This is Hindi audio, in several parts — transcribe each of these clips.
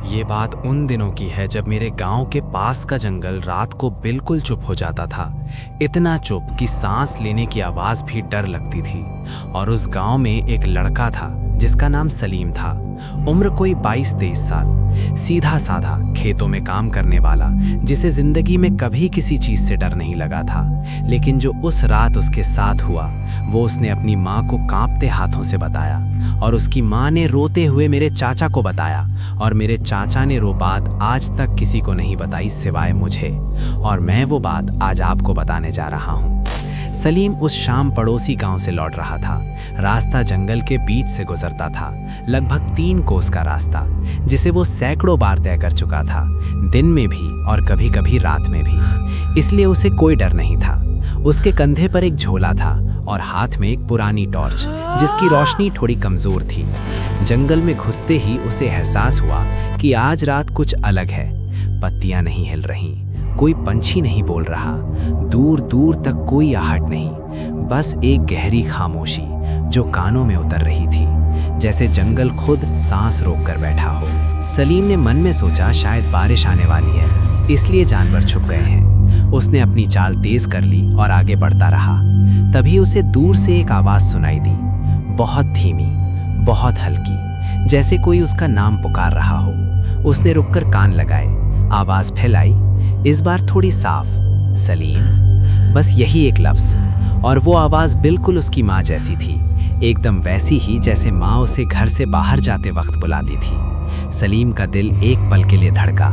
ये बात उन दिनों की है जब मेरे गांव के पास का जंगल रात को बिल्कुल चुप हो जाता था। इतना चुप कि सांस लेने की आवाज भी डर लगती थी। और उस गांव में एक लड़का था जिसका नाम सलीम था। उम्र कोई 22-23 साल, सीधा साधा खेतों में काम करने वाला, जिसे जिंदगी में कभी किसी चीज से डर नहीं लगा था। लेकिन जो उस रात उसके साथ हुआ वो उसने अपनी माँ को कांपते हाथों से बताया, और उसकी माँ ने रोते हुए मेरे चाचा को बताया, और मेरे चाचा ने वो बात आज तक किसी को नहीं बताई सिवाय मुझे। और मैं वो बात आज आपको बताने जा रहा हूँ। सलीम उस शाम पड़ोसी गांव से लौट रहा था। रास्ता जंगल के बीच से गुजरता था, लगभग 3 कोस का रास्ता, जिसे वो सैकड़ों बार तय कर चुका था, दिन में भी और कभी कभी रात में भी। इसलिए उसे कोई डर नहीं था। उसके कंधे पर एक झोला था और हाथ में एक पुरानी टॉर्च, जिसकी रोशनी थोड़ी कमजोर थी। जंगल में घुसते ही उसे एहसास हुआ कि आज रात कुछ अलग है। पत्तियां नहीं हिल रहीं, कोई पंछी नहीं बोल रहा, दूर दूर तक कोई आहट नहीं, बस एक गहरी खामोशी जो कानों में उतर रही थी, जैसे जंगल खुद सांस रोक कर बैठा हो। सलीम ने मन में सोचा शायद बारिश आने वाली है, इसलिए जानवर छुप गए हैं। उसने अपनी चाल तेज कर ली और आगे बढ़ता रहा। तभी उसे दूर से एक आवाज सुनाई दी, बहुत धीमी, बहुत हल्की, जैसे कोई उसका नाम पुकार रहा हो। उसने रुककर कान लगाए, आवाज फैलाई, इस बार थोड़ी साफ, सलीम। बस यही एक लफ्ज, और वो आवाज बिल्कुल उसकी माँ जैसी थी, एकदम वैसी ही जैसे माँ उसे घर से बाहर जाते वक्त बुलाती थी। सलीम का दिल एक पल के लिए धड़का।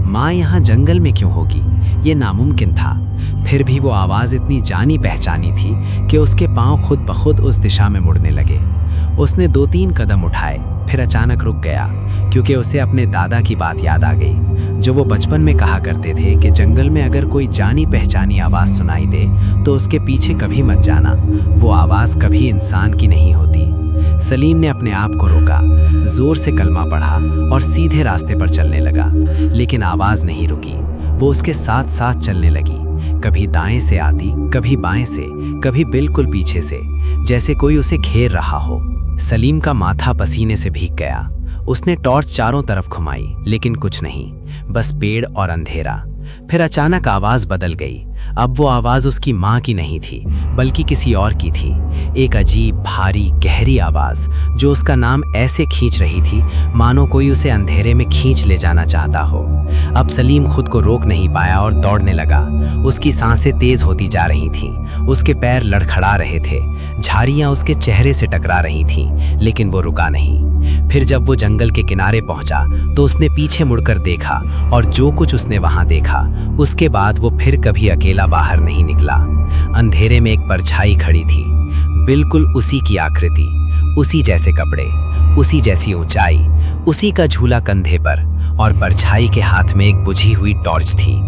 माँ यहाँ जंगल में क्यों होगी? ये नामुमकिन था। फिर भी वो आवाज इतनी जानी पहचानी थी कि उसके पांव खुद ब खुद उस दिशा में मुड़ने लगे। उसने 2-3 कदम उठाए, फिर अचानक रुक गया, क्योंकि उसे अपने दादा की बात याद आ गई, जो वो बचपन में कहा करते थे कि जंगल में अगर कोई जानी पहचानी आवाज सुनाई दे तो उसके पीछे कभी मत जाना, वो आवाज कभी इंसान की नहीं होती। सलीम ने अपने आप को रोका, जोर से कलमा पढ़ा और सीधे रास्ते पर चलने लगा। लेकिन आवाज नहीं रुकी, वो उसके साथ साथ चलने लगी, कभी दाएं से आती, कभी बाएं से, कभी बिल्कुल पीछे से, जैसे कोई उसे घेर रहा हो। सलीम का माथा पसीने से भीग गया। उसने टॉर्च चारों तरफ घुमाई, लेकिन कुछ नहीं, बस पेड़ और अंधेरा। फिर अचानक आवाज बदल गई। अब वो आवाज उसकी माँ की नहीं थी, बल्कि किसी और की थी। एक अजीब, भारी, गहरी आवाज जो उसका नाम ऐसे खींच रही थी मानो कोई उसे अंधेरे में खींच ले जाना चाहता हो। अब सलीम खुद को रोक नहीं पाया और दौड़ने लगा। उसकी सांसें तेज होती जा रही थीं, उसके पैर लड़खड़ा रहे थे, झाड़ियां उसके चेहरे से टकरा रही थीं, लेकिन वो रुका नहीं। फिर जब वो जंगल के किनारे पहुंचा तो उसने पीछे मुड़कर देखा, और जो कुछ उसने वहां देखा उसके बाद वो फिर कभी अकेला बाहर नहीं निकला। अंधेरे में एक परछाई खड़ी थी, बिल्कुल उसी की आकृति, उसी जैसे कपड़े, उसी जैसी ऊंचाई, उसी का झूला कंधे पर, और परछाई के हाथ में एक बुझी हुई टॉर्च थी।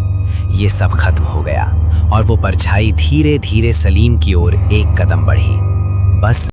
ये सब खत्म हो गया और वो परछाई धीरे धीरे सलीम की ओर एक कदम बढ़ी। बस